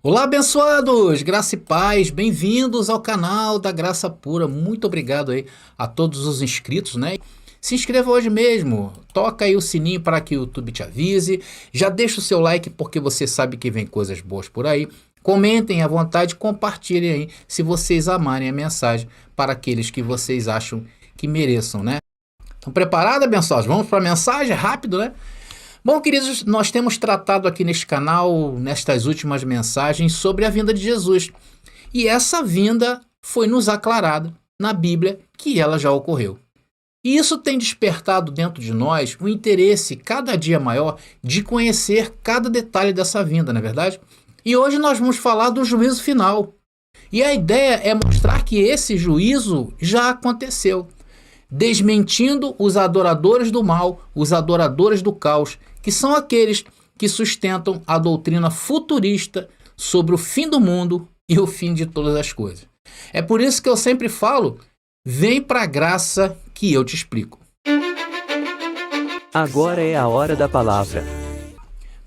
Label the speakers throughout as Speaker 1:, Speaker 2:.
Speaker 1: Olá, abençoados! Graça e paz, bem-vindos ao canal da Graça Pura. Muito obrigado aí a todos os inscritos, né? Se inscreva hoje mesmo, toca aí o sininho para que o YouTube te avise, já deixa o seu like porque você sabe que vem coisas boas por aí. Comentem à vontade, compartilhem aí se vocês amarem a mensagem para aqueles que vocês acham que mereçam, né? Estão preparados, abençoados? Vamos para a mensagem? Rápido, né? Bom, queridos, nós temos tratado aqui neste canal, nestas últimas mensagens, sobre a vinda de Jesus. E essa vinda foi nos aclarada na Bíblia que ela já ocorreu. E isso tem despertado dentro de nós um interesse cada dia maior de conhecer cada detalhe dessa vinda, não é verdade? E hoje nós vamos falar do juízo final. E a ideia é mostrar que esse juízo já aconteceu, desmentindo os adoradores do mal, os adoradores do caos, que são aqueles que sustentam a doutrina futurista sobre o fim do mundo e o fim de todas as coisas. É por isso que eu sempre falo, vem para a graça que eu te explico.
Speaker 2: Agora é a hora da palavra.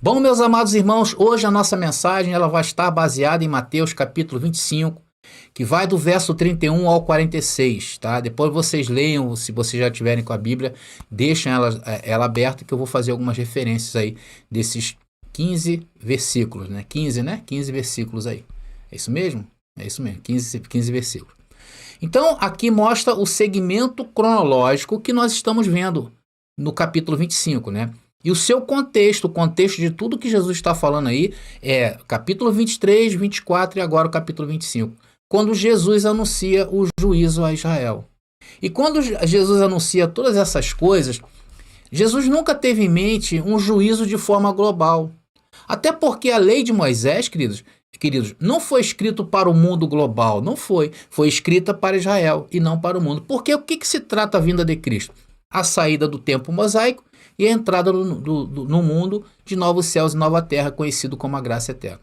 Speaker 1: Bom, meus amados irmãos, hoje a nossa mensagem ela vai estar baseada em Mateus capítulo 25, que vai do verso 31 ao 46, tá? Depois vocês leiam, se vocês já tiverem com a Bíblia, deixem ela aberta que eu vou fazer algumas referências aí desses 15 versículos, né? 15, né? 15 versículos aí. É isso mesmo? É isso mesmo, 15 versículos. Então, aqui mostra o segmento cronológico que nós estamos vendo no capítulo 25, né? E o seu contexto, o contexto de tudo que Jesus está falando aí é capítulo 23, 24 e agora o capítulo 25. Quando Jesus anuncia o juízo a Israel. E quando Jesus anuncia todas essas coisas, Jesus nunca teve em mente um juízo de forma global. Até porque a lei de Moisés, queridos, não foi escrito para o mundo global, não foi. Foi escrita para Israel e não para o mundo. Porque o que se trata a vinda de Cristo? A saída do tempo mosaico e a entrada no mundo de novos céus e nova terra, conhecido como a graça eterna.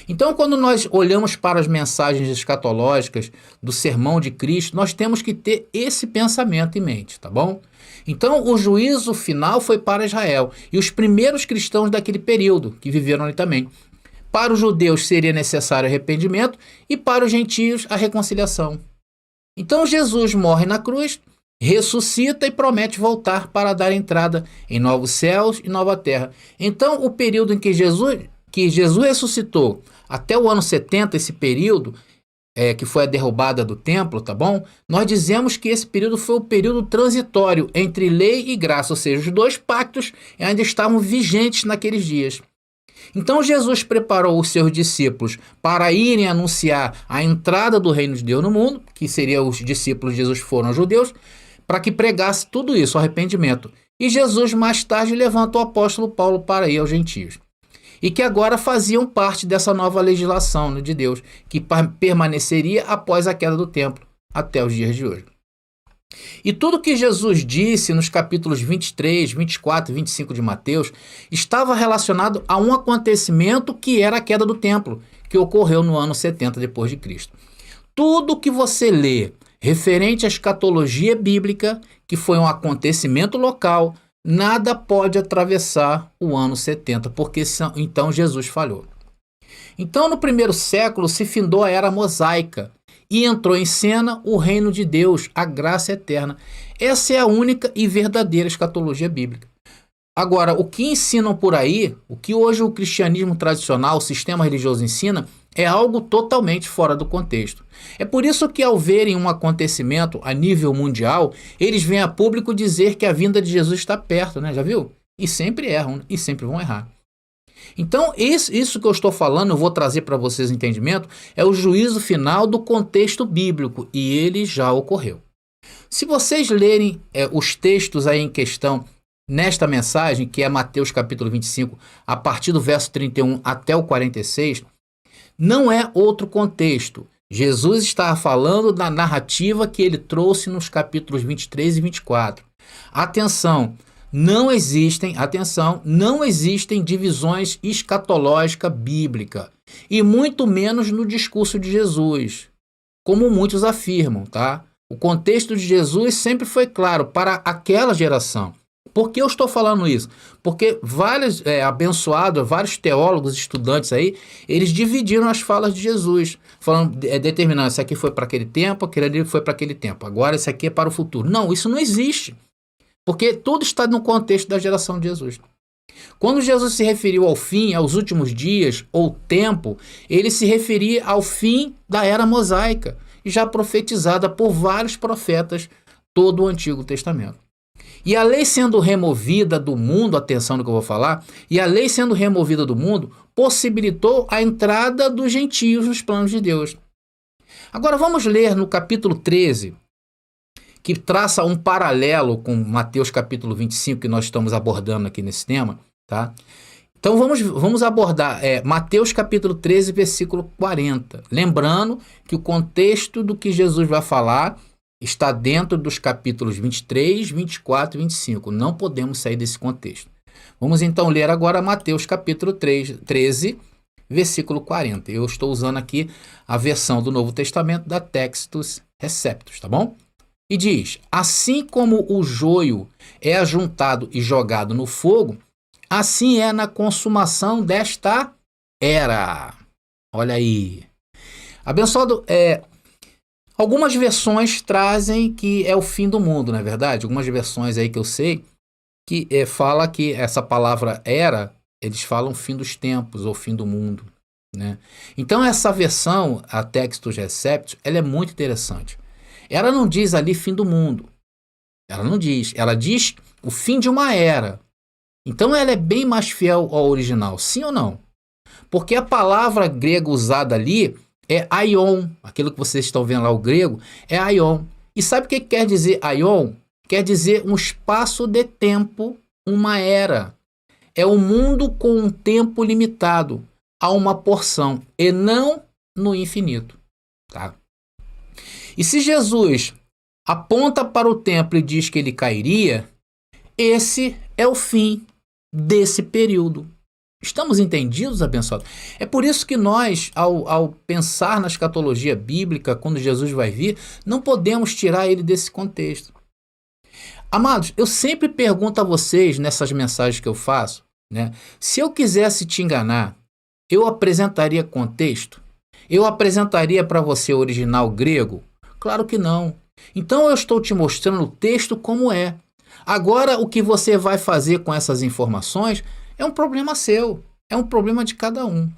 Speaker 1: Então, quando nós olhamos para as mensagens escatológicas do sermão de Cristo, nós temos que ter esse pensamento em mente, tá bom? Então, o juízo final foi para Israel e os primeiros cristãos daquele período, que viveram ali também. Para os judeus seria necessário arrependimento e para os gentios a reconciliação. Então, Jesus morre na cruz, ressuscita e promete voltar para dar entrada em novos céus e nova terra. Então, o período em que Jesus ressuscitou até o ano 70, esse período, que foi a derrubada do templo, tá bom? Nós dizemos que esse período foi o período transitório entre lei e graça, ou seja, os dois pactos ainda estavam vigentes naqueles dias. Então Jesus preparou os seus discípulos para irem anunciar a entrada do reino de Deus no mundo, que seriam os discípulos de Jesus foram judeus, para que pregasse tudo isso, o arrependimento. E Jesus mais tarde levanta o apóstolo Paulo para ir aos gentios. E que agora faziam parte dessa nova legislação, né, de Deus, que permaneceria após a queda do templo, até os dias de hoje. E tudo que Jesus disse nos capítulos 23, 24 e 25 de Mateus estava relacionado a um acontecimento que era a queda do templo, que ocorreu no ano 70 depois de Cristo. Tudo que você lê referente à escatologia bíblica, que foi um acontecimento local, nada pode atravessar o ano 70, porque então Jesus falhou. Então, no primeiro século, se findou a era mosaica e entrou em cena o reino de Deus, a graça eterna. Essa é a única e verdadeira escatologia bíblica. Agora, o que ensinam por aí, o que hoje o cristianismo tradicional, o sistema religioso ensina, é algo totalmente fora do contexto. É por isso que, ao verem um acontecimento a nível mundial, eles vêm a público dizer que a vinda de Jesus está perto, né? Já viu? E sempre erram, e sempre vão errar. Então, isso que eu estou falando, eu vou trazer para vocês entendimento, é o juízo final do contexto bíblico, e ele já ocorreu. Se vocês lerem os textos aí em questão nesta mensagem, que é Mateus capítulo 25, a partir do verso 31 até o 46, não é outro contexto. Jesus está falando da narrativa que ele trouxe nos capítulos 23 e 24. Atenção, não existem divisões escatológica bíblica, e muito menos no discurso de Jesus, como muitos afirmam, tá? O contexto de Jesus sempre foi claro para aquela geração. Por que eu estou falando isso? Porque vários vários teólogos, estudantes aí, eles dividiram as falas de Jesus, falando, determinando, isso aqui foi para aquele tempo, aquele ali foi para aquele tempo, agora isso aqui é para o futuro. Não, isso não existe, porque tudo está no contexto da geração de Jesus. Quando Jesus se referiu ao fim, aos últimos dias, ou tempo, ele se referia ao fim da era mosaica, já profetizada por vários profetas, todo o Antigo Testamento. E a lei sendo removida do mundo, atenção no que eu vou falar, e a lei sendo removida do mundo, possibilitou a entrada dos gentios nos planos de Deus. Agora vamos ler no capítulo 13, que traça um paralelo com Mateus capítulo 25, que nós estamos abordando aqui nesse tema, tá? Então vamos abordar Mateus capítulo 13, versículo 40. Lembrando que o contexto do que Jesus vai falar está dentro dos capítulos 23, 24 e 25. Não podemos sair desse contexto. Vamos então ler agora Mateus capítulo 13, versículo 40. Eu estou usando aqui a versão do Novo Testamento da Textus Receptus, tá bom? E diz, assim como o joio é ajuntado e jogado no fogo, assim é na consumação desta era. Olha aí. Abençoado, algumas versões trazem que é o fim do mundo, não é verdade? Algumas versões aí que eu sei que fala que essa palavra era, eles falam fim dos tempos ou fim do mundo, né? Então essa versão, a Textus Receptus, ela é muito interessante. Ela não diz ali fim do mundo. Ela não diz. Ela diz o fim de uma era. Então ela é bem mais fiel ao original, sim ou não? Porque a palavra grega usada ali é aion. Aquilo que vocês estão vendo lá, o grego, é aion. E sabe o que quer dizer aion? Quer dizer um espaço de tempo, uma era. É um mundo com um tempo limitado a uma porção e não no infinito, tá? E se Jesus aponta para o templo e diz que ele cairia, esse é o fim desse período. Estamos entendidos, abençoados? É por isso que nós, ao pensar na escatologia bíblica, quando Jesus vai vir, não podemos tirar ele desse contexto. Amados, eu sempre pergunto a vocês, nessas mensagens que eu faço, né, se eu quisesse te enganar, eu apresentaria contexto? Eu apresentaria para você o original grego? Claro que não. Então eu estou te mostrando o texto como é. Agora, o que você vai fazer com essas informações é um problema seu, é um problema de cada um.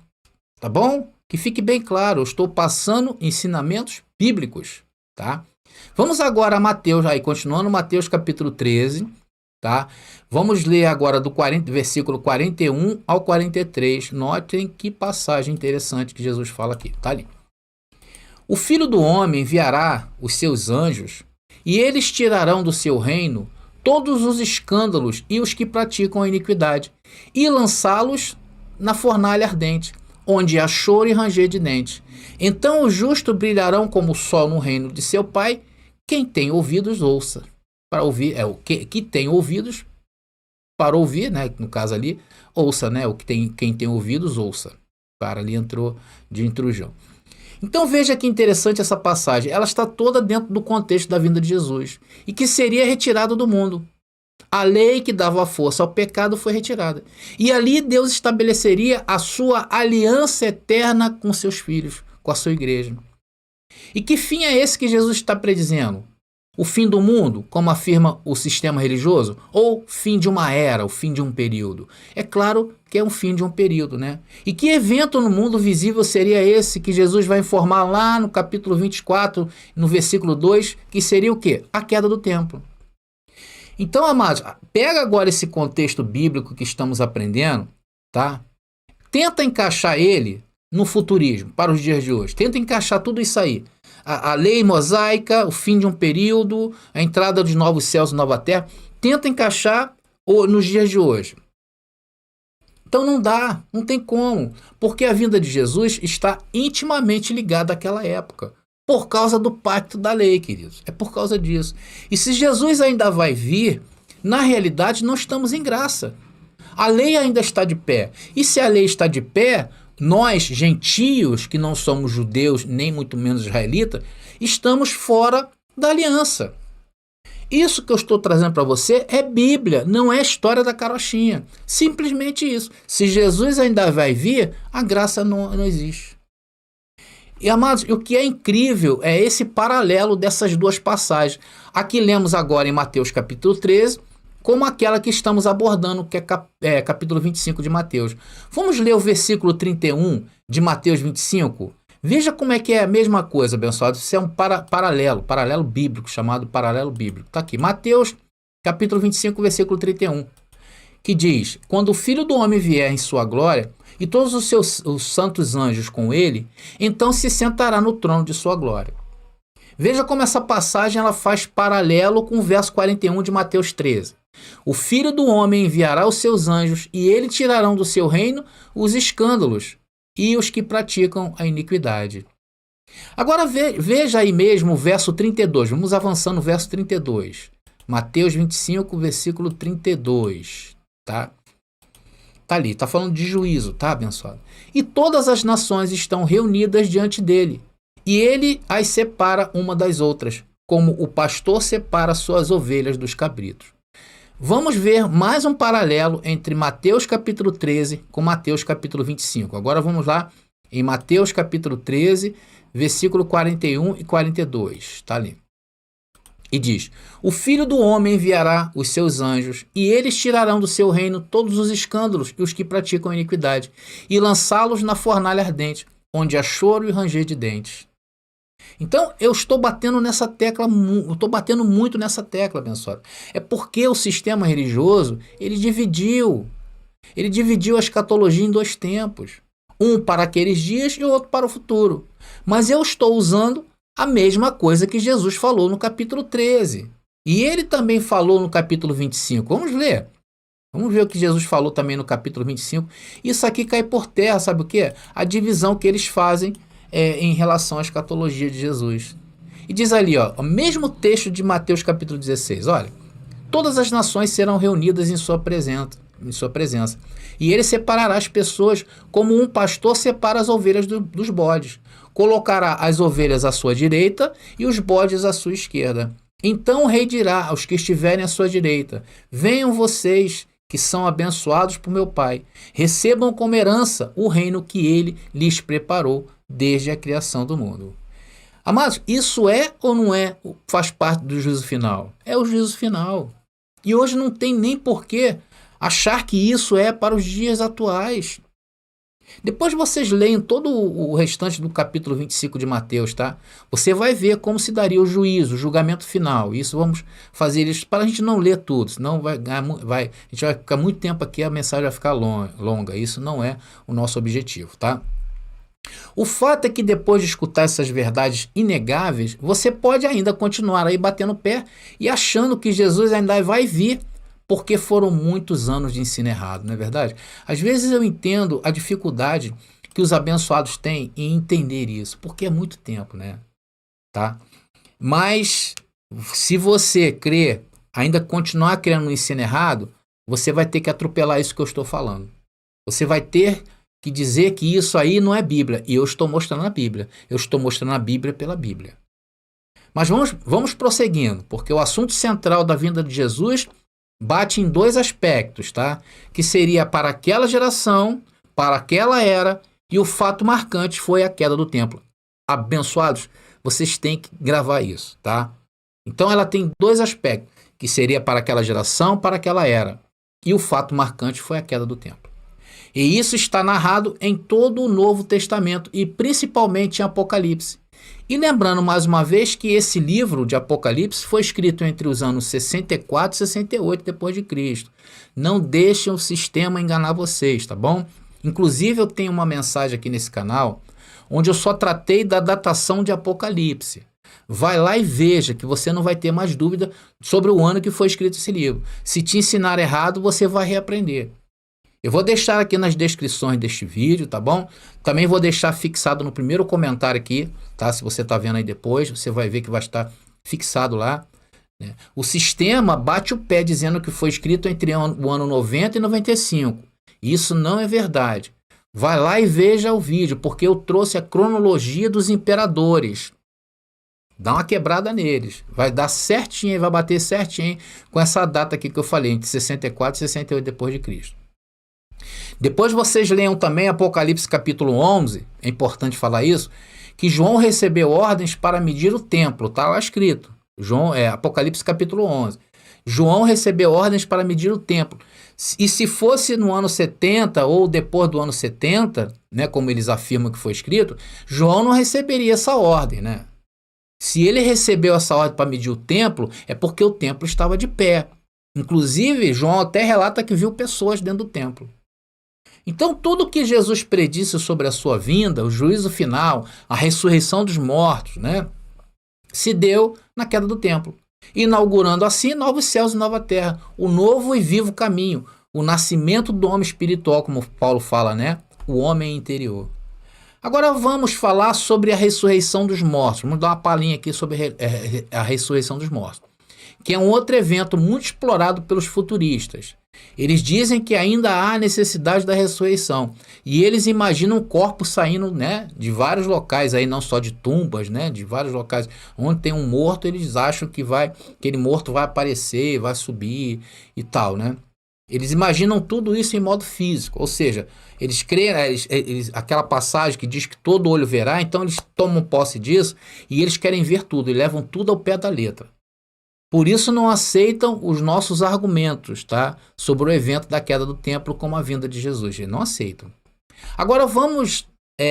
Speaker 1: Tá bom? Que fique bem claro, eu estou passando ensinamentos bíblicos, tá? Vamos agora a Mateus, aí continuando Mateus capítulo 13, tá? Vamos ler agora do versículo 41 ao 43. Notem que passagem interessante que Jesus fala aqui, tá ali. O Filho do Homem enviará os seus anjos, e eles tirarão do seu reino todos os escândalos e os que praticam a iniquidade, e lançá-los na fornalha ardente, onde há choro e ranger de dentes. Então os justos brilharão como o sol no reino de seu Pai. Quem tem ouvidos, ouça. Para ouvir, que tem ouvidos, para ouvir, né? No caso ali, ouça, né? Quem tem ouvidos, ouça. Para ali entrou de intrusão. Então veja que interessante essa passagem. Ela está toda dentro do contexto da vinda de Jesus e que seria retirado do mundo. A lei que dava força ao pecado foi retirada. E ali Deus estabeleceria a sua aliança eterna com seus filhos, com a sua igreja. E que fim é esse que Jesus está predizendo? O fim do mundo, como afirma o sistema religioso? Ou fim de uma era, o fim de um período? É claro que é um fim de um período, né? E que evento no mundo visível seria esse que Jesus vai informar lá no capítulo 24, no versículo 2, que seria o quê? A queda do templo. Então, amados, pega agora esse contexto bíblico que estamos aprendendo, tá? Tenta encaixar ele no futurismo, para os dias de hoje. Tenta encaixar tudo isso aí. A lei mosaica, o fim de um período, a entrada de novos céus e nova terra. Tenta encaixar nos dias de hoje. Então não dá, não tem como. Porque a vinda de Jesus está intimamente ligada àquela época. Por causa do pacto da lei, queridos. É por causa disso. E se Jesus ainda vai vir, na realidade não estamos em graça. A lei ainda está de pé. E se a lei está de pé, nós, gentios, que não somos judeus, nem muito menos israelitas, estamos fora da aliança. Isso que eu estou trazendo para você é Bíblia, não é história da carochinha. Simplesmente isso. Se Jesus ainda vai vir, a graça não existe. E, amados, o que é incrível é esse paralelo dessas duas passagens. Aqui lemos agora em Mateus capítulo 13, como aquela que estamos abordando, que é capítulo 25 de Mateus. Vamos ler o versículo 31 de Mateus 25? Veja como é que é a mesma coisa, abençoado. Isso é um paralelo bíblico, chamado paralelo bíblico. Está aqui, Mateus capítulo 25, versículo 31, que diz: quando o Filho do Homem vier em sua glória, e todos os santos anjos com ele, então se sentará no trono de sua glória. Veja como essa passagem ela faz paralelo com o verso 41 de Mateus 13. O Filho do Homem enviará os seus anjos, e eles tirarão do seu reino os escândalos e os que praticam a iniquidade. Agora veja aí mesmo o verso 32. Vamos avançando no verso 32. Mateus 25, versículo 32. Tá? Tá ali, tá falando de juízo, tá, abençoado? E todas as nações estão reunidas diante dele, e ele as separa uma das outras, como o pastor separa suas ovelhas dos cabritos. Vamos ver mais um paralelo entre Mateus capítulo 13 com Mateus capítulo 25. Agora vamos lá em Mateus capítulo 13, versículo 41 e 42, tá ali. E diz: o Filho do Homem enviará os seus anjos, e eles tirarão do seu reino todos os escândalos e os que praticam a iniquidade, e lançá-los na fornalha ardente, onde há choro e ranger de dentes. Então, eu estou batendo nessa tecla, eu estou batendo muito nessa tecla, abençoado. É porque o sistema religioso, ele dividiu a escatologia em dois tempos. Um para aqueles dias e outro para o futuro. Mas eu estou usando a mesma coisa que Jesus falou no capítulo 13. E ele também falou no capítulo 25. Vamos ler. Vamos ver o que Jesus falou também no capítulo 25. Isso aqui cai por terra, sabe o quê? A divisão que eles fazem em relação à escatologia de Jesus. E diz ali, ó, o mesmo texto de Mateus capítulo 16. Olha, todas as nações serão reunidas em sua presença. E ele separará as pessoas como um pastor separa as ovelhas dos bodes. Colocará as ovelhas à sua direita e os bodes à sua esquerda. Então o rei dirá aos que estiverem à sua direita: venham vocês, que são abençoados por meu Pai, recebam como herança o reino que ele lhes preparou desde a criação do mundo. Amados, isso é ou não é, faz parte do juízo final? É o juízo final. E hoje não tem nem porquê achar que isso é para os dias atuais. Depois vocês leem todo o restante do capítulo 25 de Mateus, tá? Você vai ver como se daria o juízo, o julgamento final. Isso vamos fazer isso para a gente não ler tudo, senão a gente vai ficar muito tempo aqui, a mensagem vai ficar longa. Isso não é o nosso objetivo, tá? O fato é que depois de escutar essas verdades inegáveis, você pode ainda continuar aí batendo o pé e achando que Jesus ainda vai vir, porque foram muitos anos de ensino errado, não é verdade? Às vezes eu entendo a dificuldade que os abençoados têm em entender isso, porque é muito tempo, né? Tá? Mas se você crer, ainda continuar crendo no ensino errado, você vai ter que atropelar isso que eu estou falando. Você vai ter que dizer que isso aí não é Bíblia, e eu estou mostrando a Bíblia. Eu estou mostrando a Bíblia pela Bíblia. Mas vamos prosseguindo, porque o assunto central da vinda de Jesus bate em dois aspectos, tá? Que seria para aquela geração, para aquela era, e o fato marcante foi a queda do templo. Abençoados, vocês têm que gravar isso, tá? Então ela tem dois aspectos, que seria para aquela geração, para aquela era, e o fato marcante foi a queda do templo. E isso está narrado em todo o Novo Testamento e principalmente em Apocalipse. E lembrando mais uma vez que esse livro de Apocalipse foi escrito entre os anos 64 e 68 depois de Cristo. Não deixem o sistema enganar vocês, tá bom? Inclusive eu tenho uma mensagem aqui nesse canal onde eu só tratei da datação de Apocalipse. Vai lá e veja que você não vai ter mais dúvida sobre o ano que foi escrito esse livro. Se te ensinar errado, você vai reaprender. Eu vou deixar aqui nas descrições deste vídeo, tá bom? Também vou deixar fixado no primeiro comentário aqui, tá? Se você tá vendo aí depois, você vai ver que vai estar fixado lá, né? O sistema bate o pé dizendo que foi escrito entre o ano 90 e 95. Isso não é verdade. Vai lá e veja o vídeo, porque eu trouxe a cronologia dos imperadores. Dá uma quebrada neles. Vai dar certinho, vai bater certinho com essa data aqui que eu falei, entre 64 e 68 depois de Cristo. Depois vocês leiam também Apocalipse capítulo 11, é importante falar isso, que João recebeu ordens para medir o templo, está lá escrito. Apocalipse capítulo 11. João recebeu ordens para medir o templo. E se fosse no ano 70 ou depois do ano 70, né, como eles afirmam que foi escrito, João não receberia essa ordem, né? Se ele recebeu essa ordem para medir o templo, é porque o templo estava de pé. Inclusive, João até relata que viu pessoas dentro do templo. Então, tudo que Jesus predisse sobre a sua vinda, o juízo final, a ressurreição dos mortos, né, se deu na queda do templo, inaugurando assim novos céus e nova terra, o novo e vivo caminho, o nascimento do homem espiritual, como Paulo fala, né, o homem interior. Agora vamos falar sobre a ressurreição dos mortos. Vamos dar uma palhinha aqui sobre a ressurreição dos mortos, que é um outro evento muito explorado pelos futuristas. Eles dizem que ainda há necessidade da ressurreição e eles imaginam corpos saindo, né, de vários locais, aí, não só de tumbas, né, de vários locais onde tem um morto. Eles acham que aquele morto vai aparecer, vai subir e tal, né? Eles imaginam tudo isso em modo físico, ou seja, eles creem, aquela passagem que diz que todo olho verá, então eles tomam posse disso e eles querem ver tudo e levam tudo ao pé da letra. Por isso não aceitam os nossos argumentos, tá, sobre o evento da queda do templo como a vinda de Jesus. Eles não aceitam. Agora vamos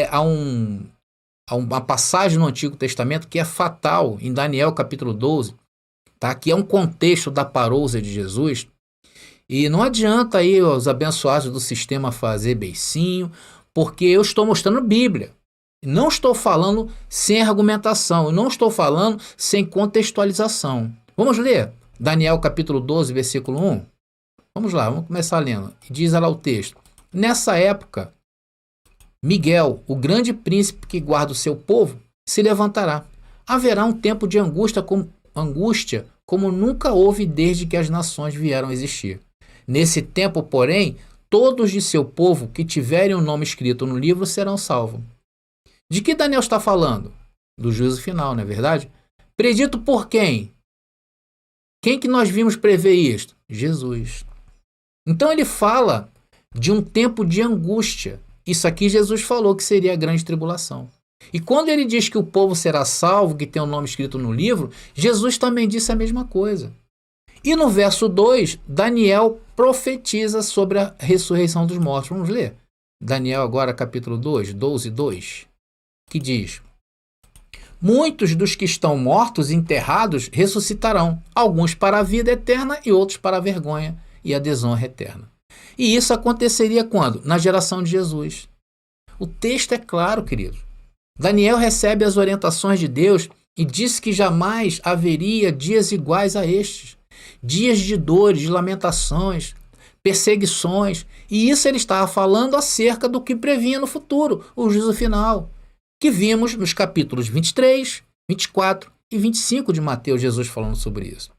Speaker 1: a uma passagem no Antigo Testamento que é fatal, em Daniel capítulo 12, tá, que é um contexto da parousia de Jesus. E não adianta aí os abençoados do sistema fazer beicinho, porque eu estou mostrando Bíblia. Não estou falando sem argumentação, eu não estou falando sem contextualização. Vamos ler Daniel capítulo 12, versículo 1? Vamos lá, vamos começar lendo. Diz lá o texto: nessa época, Miguel, o grande príncipe que guarda o seu povo, se levantará. Haverá um tempo de angústia como nunca houve desde que as nações vieram a existir. Nesse tempo, porém, todos de seu povo que tiverem o nome escrito no livro serão salvos. De que Daniel está falando? Do juízo final, não é verdade? Predito por quem? Quem que nós vimos prever isto? Jesus. Então ele fala de um tempo de angústia. Isso aqui Jesus falou que seria a grande tribulação. E quando ele diz que o povo será salvo, que tem o nome escrito no livro, Jesus também disse a mesma coisa. E no verso 2, Daniel profetiza sobre a ressurreição dos mortos. Vamos ler? Daniel agora capítulo 2, 12, 2, que diz: muitos dos que estão mortos e enterrados ressuscitarão, alguns para a vida eterna e outros para a vergonha e a desonra eterna. E isso aconteceria quando? Na geração de Jesus. O texto é claro, queridos. Daniel recebe as orientações de Deus e diz que jamais haveria dias iguais a estes. Dias de dores, de lamentações, perseguições. E isso ele estava falando acerca do que previnha no futuro, o juízo final, que vimos nos capítulos 23, 24 e 25 de Mateus, Jesus falando sobre isso.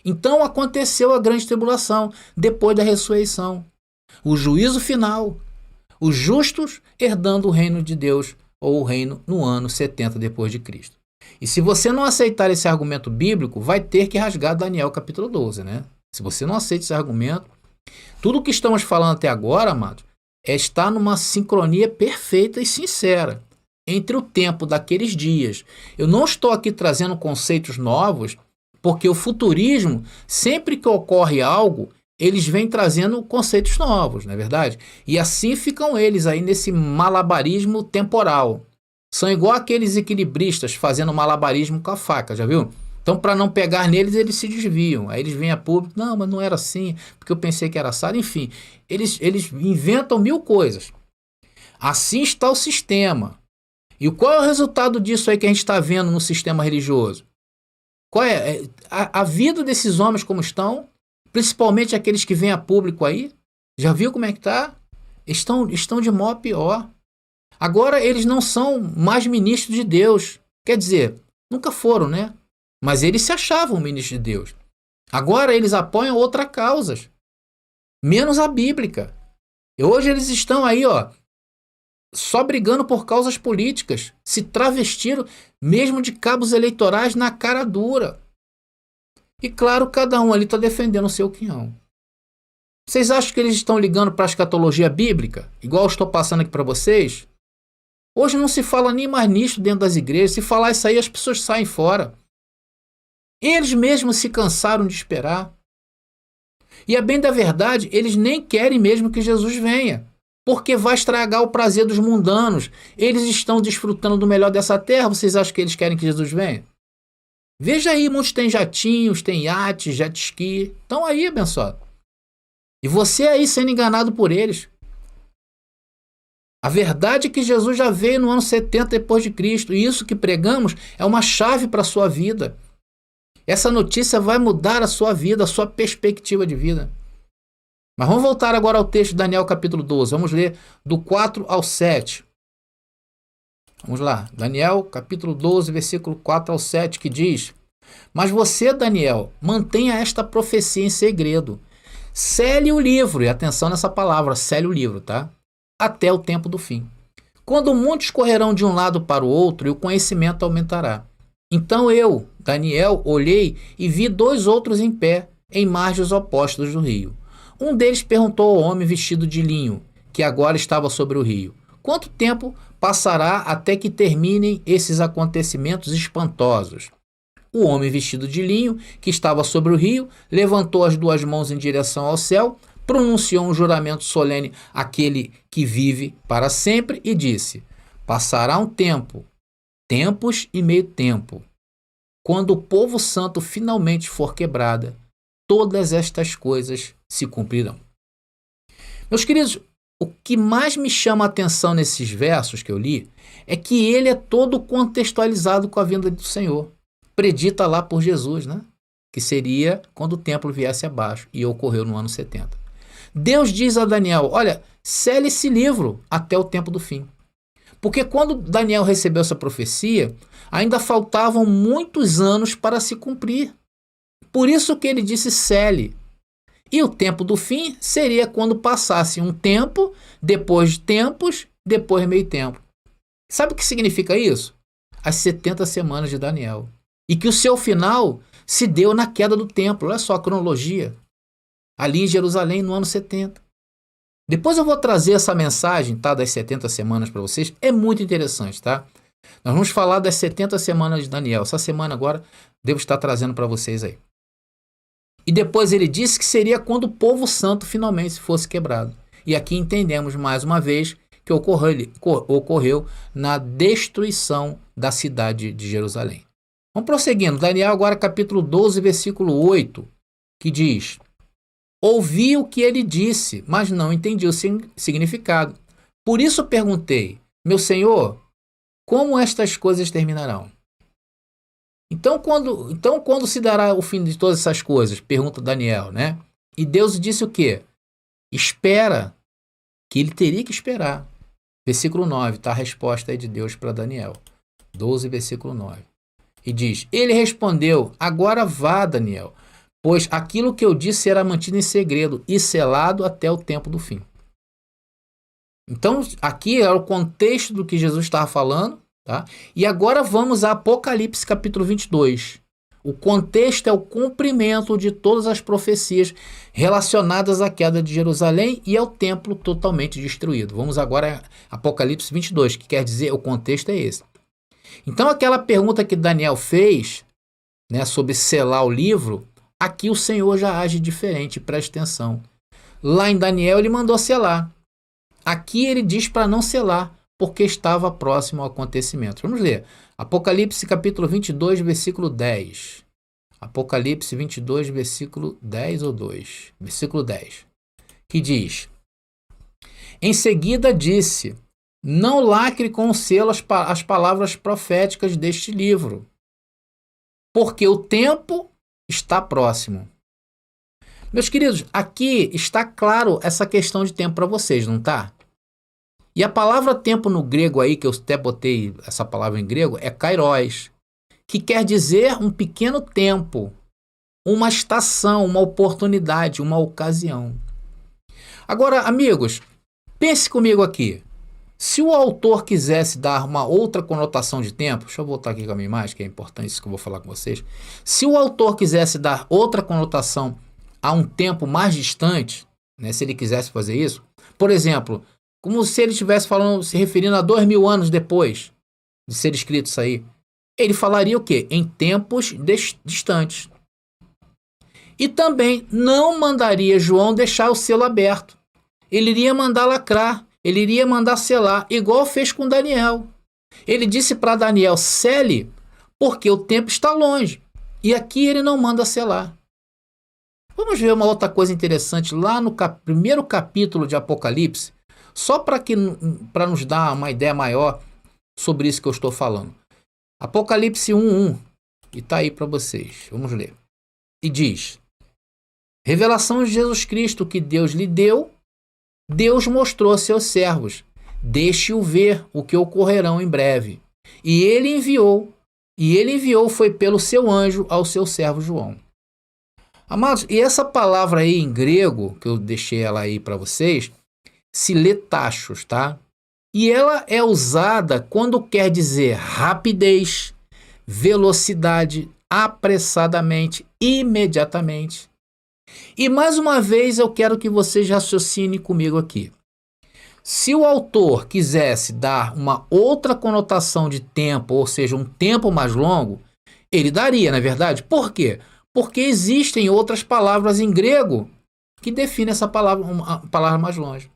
Speaker 1: Então aconteceu a grande tribulação, depois da ressurreição. O juízo final, os justos herdando o reino de Deus, ou o reino no ano 70 depois de Cristo. E se você não aceitar esse argumento bíblico, vai ter que rasgar Daniel capítulo 12, né? Se você não aceita esse argumento, tudo o que estamos falando até agora, amados, está numa sincronia perfeita e sincera entre o tempo daqueles dias. Eu não estou aqui trazendo conceitos novos, porque o futurismo, sempre que ocorre algo, eles vêm trazendo conceitos novos, não é verdade? E assim ficam eles aí nesse malabarismo temporal. São igual aqueles equilibristas fazendo malabarismo com a faca, já viu? Então, para não pegar neles, eles se desviam. Aí eles vêm a público, não, mas não era assim, porque eu pensei que era assado. Enfim, eles inventam mil coisas. Assim está o sistema. E qual é o resultado disso aí que a gente está vendo no sistema religioso? Qual é a vida desses homens como estão? Principalmente aqueles que vêm a público aí. Já viu como é que está? Estão de mal a pior. Agora eles não são mais ministros de Deus. Quer dizer, nunca foram, né? Mas eles se achavam ministros de Deus. Agora eles apoiam outras causas, menos a bíblica. E hoje eles estão aí, só brigando por causas políticas, se travestiram mesmo de cabos eleitorais na cara dura. E claro, cada um ali está defendendo o seu quinhão. Vocês acham que eles estão ligando para a escatologia bíblica, igual eu estou passando aqui para vocês? Hoje não se fala nem mais nisso dentro das igrejas. Se falar isso aí, as pessoas saem fora. Eles mesmos se cansaram de esperar. E a bem da verdade, eles nem querem mesmo que Jesus venha, porque vai estragar o prazer dos mundanos. Eles estão desfrutando do melhor dessa terra. Vocês acham que eles querem que Jesus venha? Veja aí, muitos têm jatinhos, têm iates, jet ski. Estão aí, abençoado. E você aí sendo enganado por eles. A verdade é que Jesus já veio no ano 70 depois de Cristo. E isso que pregamos é uma chave para a sua vida. Essa notícia vai mudar a sua vida, a sua perspectiva de vida. Mas vamos voltar agora ao texto de Daniel capítulo 12. Vamos ler do 4 ao 7. Vamos lá. Daniel capítulo 12, versículo 4 ao 7, que diz: Mas você, Daniel, mantenha esta profecia em segredo. Cele o livro, e atenção nessa palavra, cele o livro, tá? Até o tempo do fim. Quando muitos correrão de um lado para o outro, e o conhecimento aumentará. Então eu, Daniel, olhei e vi 2 outros em pé, em margens opostas do rio. Um deles perguntou ao homem vestido de linho, que agora estava sobre o rio: Quanto tempo passará até que terminem esses acontecimentos espantosos? O homem vestido de linho, que estava sobre o rio, levantou as 2 mãos em direção ao céu, pronunciou um juramento solene àquele que vive para sempre e disse: Passará um tempo, tempos e meio tempo. Quando o povo santo finalmente for quebrada, todas estas coisas se cumprirão. Meus queridos, o que mais me chama a atenção nesses versos que eu li é que ele é todo contextualizado com a vinda do Senhor, predita lá por Jesus, né? Que seria quando o templo viesse abaixo, e ocorreu no ano 70. Deus diz a Daniel: olha, cele esse livro até o tempo do fim. Porque quando Daniel recebeu essa profecia, ainda faltavam muitos anos para se cumprir. Por isso que ele disse cele. E o tempo do fim seria quando passasse um tempo, depois de tempos, depois meio tempo. Sabe o que significa isso? As 70 semanas de Daniel. E que o seu final se deu na queda do templo. Olha só a cronologia. Ali em Jerusalém, no ano 70. Depois eu vou trazer essa mensagem, tá, das 70 semanas para vocês. É muito interessante, tá? Nós vamos falar das 70 semanas de Daniel. Essa semana agora devo estar trazendo para vocês aí. E depois ele disse que seria quando o povo santo finalmente fosse quebrado. E aqui entendemos mais uma vez que ocorreu na destruição da cidade de Jerusalém. Vamos prosseguindo. Daniel agora capítulo 12, versículo 8, que diz: Ouvi o que ele disse, mas não entendi o significado. Por isso perguntei: Meu senhor, como estas coisas terminarão? Então quando se dará o fim de todas essas coisas? Pergunta Daniel, né? E Deus disse o quê? Espera, que ele teria que esperar. Versículo 9, está a resposta aí de Deus para Daniel. 12, versículo 9. E diz: Ele respondeu: Agora vá, Daniel, pois aquilo que eu disse será mantido em segredo e selado até o tempo do fim. Então, aqui é o contexto do que Jesus estava falando, tá? E agora vamos a Apocalipse capítulo 22. O contexto é o cumprimento de todas as profecias relacionadas à queda de Jerusalém e ao templo totalmente destruído. Vamos agora a Apocalipse 22, que quer dizer, o contexto é esse. Então, aquela pergunta que Daniel fez, né, sobre selar o livro, aqui o Senhor já age diferente, preste atenção. Lá em Daniel ele mandou selar. Aqui ele diz para não selar, porque estava próximo ao acontecimento. Vamos ler. Apocalipse capítulo 22, versículo 10. Apocalipse 22, versículo 10 ou 2. Versículo 10. Que diz: Em seguida disse: Não lacre com o selo as palavras proféticas deste livro, porque o tempo está próximo. Meus queridos, aqui está claro essa questão de tempo para vocês, não está? E a palavra tempo no grego aí, que eu até botei essa palavra em grego, é kairos, que quer dizer um pequeno tempo, uma estação, uma oportunidade, uma ocasião. Agora, amigos, pense comigo aqui. Se o autor quisesse dar uma outra conotação de tempo, deixa eu voltar aqui com a minha imagem, que é importante isso que eu vou falar com vocês. Se o autor quisesse dar outra conotação a um tempo mais distante, né, se ele quisesse fazer isso, por exemplo, como se ele estivesse falando, se referindo a 2000 anos depois de ser escrito isso aí, ele falaria o quê? Em tempos distantes. E também não mandaria João deixar o selo aberto. Ele iria mandar lacrar, ele iria mandar selar, igual fez com Daniel. Ele disse para Daniel, sele, porque o tempo está longe. E aqui ele não manda selar. Vamos ver uma outra coisa interessante lá no primeiro capítulo de Apocalipse, só para nos dar uma ideia maior sobre isso que eu estou falando. Apocalipse 1:1, e está aí para vocês. Vamos ler. E diz: revelação de Jesus Cristo que Deus lhe deu, Deus mostrou a seus servos. Deixe-o ver o que ocorrerão em breve. E ele enviou foi pelo seu anjo ao seu servo João. Amados, e essa palavra aí em grego, que eu deixei ela aí para vocês, se lê tachos, tá? E ela é usada quando quer dizer rapidez, velocidade, apressadamente, imediatamente. E mais uma vez eu quero que vocês raciocinem comigo aqui. Se o autor quisesse dar uma outra conotação de tempo, ou seja, um tempo mais longo, ele daria, não é verdade? Por quê? Porque existem outras palavras em grego que definem essa palavra, uma palavra mais longe.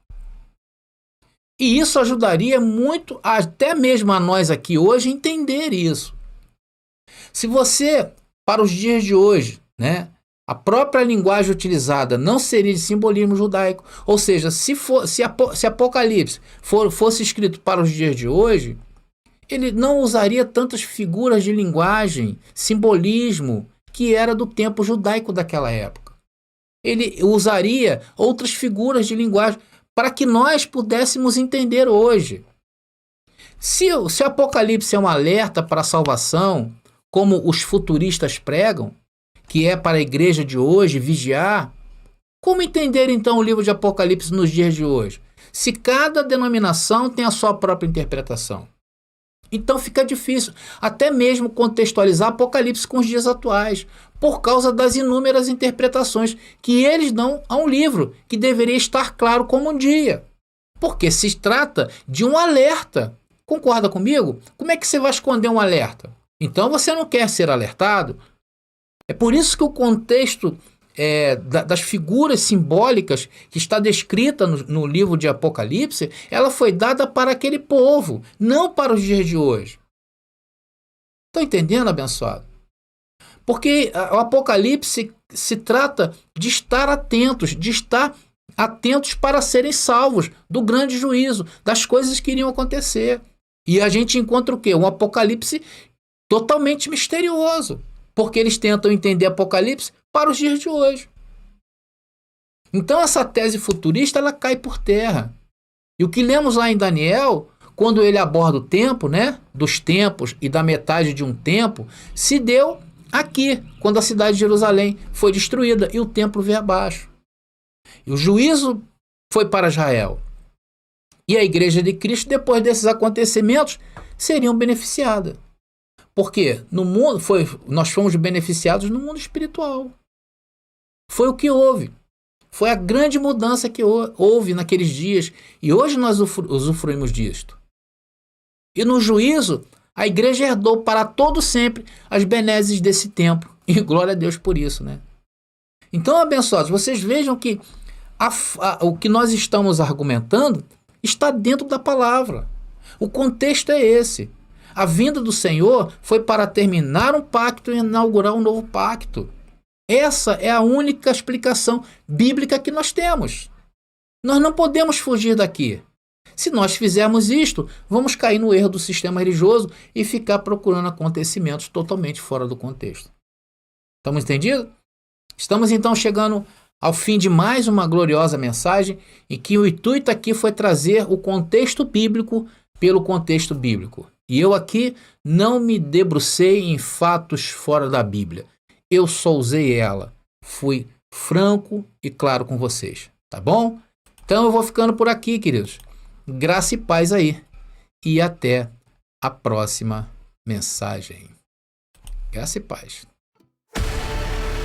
Speaker 1: E isso ajudaria muito, até mesmo a nós aqui hoje, entender isso. Se você, para os dias de hoje, né, a própria linguagem utilizada não seria de simbolismo judaico, ou seja, se Apocalipse fosse escrito para os dias de hoje, ele não usaria tantas figuras de linguagem, simbolismo, que era do tempo judaico daquela época. Ele usaria outras figuras de linguagem para que nós pudéssemos entender hoje. Se o Apocalipse é um alerta para a salvação, como os futuristas pregam, que é para a igreja de hoje vigiar, como entender então o livro de Apocalipse nos dias de hoje? Se cada denominação tem a sua própria interpretação. Então fica difícil até mesmo contextualizar Apocalipse com os dias atuais, por causa das inúmeras interpretações que eles dão a um livro que deveria estar claro como um dia. Porque se trata de um alerta. Concorda comigo? Como é que você vai esconder um alerta? Então você não quer ser alertado? É por isso que o contexto das figuras simbólicas que está descrita no livro de Apocalipse, ela foi dada para aquele povo, não para os dias de hoje. Estão entendendo, abençoado? Porque o Apocalipse se trata de estar atentos para serem salvos do grande juízo, das coisas que iriam acontecer. E a gente encontra o quê? Um Apocalipse totalmente misterioso, porque eles tentam entender Apocalipse para os dias de hoje. Então essa tese futurista ela cai por terra. E o que lemos lá em Daniel, quando ele aborda o tempo, né, dos tempos e da metade de um tempo, se deu aqui, quando a cidade de Jerusalém foi destruída e o templo veio abaixo. E o juízo foi para Israel. E a igreja de Cristo, depois desses acontecimentos, seriam beneficiada. Porque no mundo nós fomos beneficiados no mundo espiritual. Foi o que houve. Foi a grande mudança que houve naqueles dias. E hoje nós usufruímos disto. E no juízo, a igreja herdou para todo sempre as benesses desse tempo. E glória a Deus por isso, né? Então, abençoados, vocês vejam que o que nós estamos argumentando está dentro da palavra. O contexto é esse. A vinda do Senhor foi para terminar um pacto e inaugurar um novo pacto. Essa é a única explicação bíblica que nós temos. Nós não podemos fugir daqui. Se nós fizermos isto, vamos cair no erro do sistema religioso e ficar procurando acontecimentos totalmente fora do contexto. Estamos entendidos? Estamos então chegando ao fim de mais uma gloriosa mensagem em que o intuito aqui foi trazer o contexto bíblico pelo contexto bíblico. E eu aqui não me debrucei em fatos fora da Bíblia. Eu só usei ela. Fui franco e claro com vocês. Tá bom? Então eu vou ficando por aqui, queridos. graça e paz aí. E até a próxima mensagem. Graça e paz.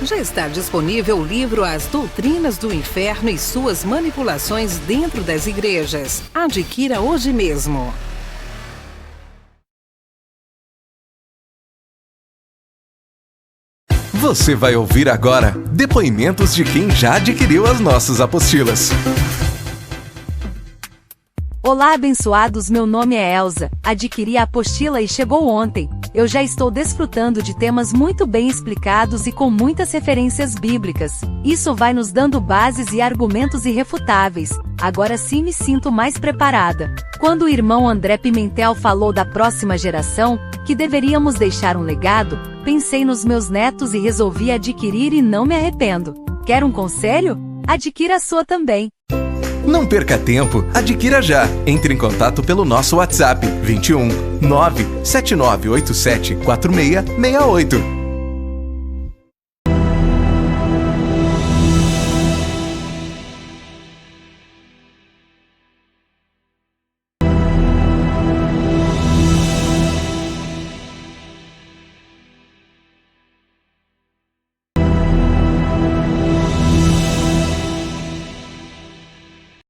Speaker 3: Já está disponível o livro As Doutrinas do Inferno e Suas Manipulações Dentro das Igrejas. Adquira hoje mesmo.
Speaker 4: Você vai ouvir agora depoimentos de quem já adquiriu as nossas apostilas.
Speaker 5: Olá, abençoados, meu nome é Elza, adquiri a apostila e chegou ontem. Eu já estou desfrutando de temas muito bem explicados e com muitas referências bíblicas. Isso vai nos dando bases e argumentos irrefutáveis. Agora sim me sinto mais preparada. Quando o irmão André Pimentel falou da próxima geração, que deveríamos deixar um legado, pensei nos meus netos e resolvi adquirir e não me arrependo. Quer um conselho? Adquira a sua também.
Speaker 4: Não perca tempo, adquira já. Entre em contato pelo nosso WhatsApp 21 97987 4668.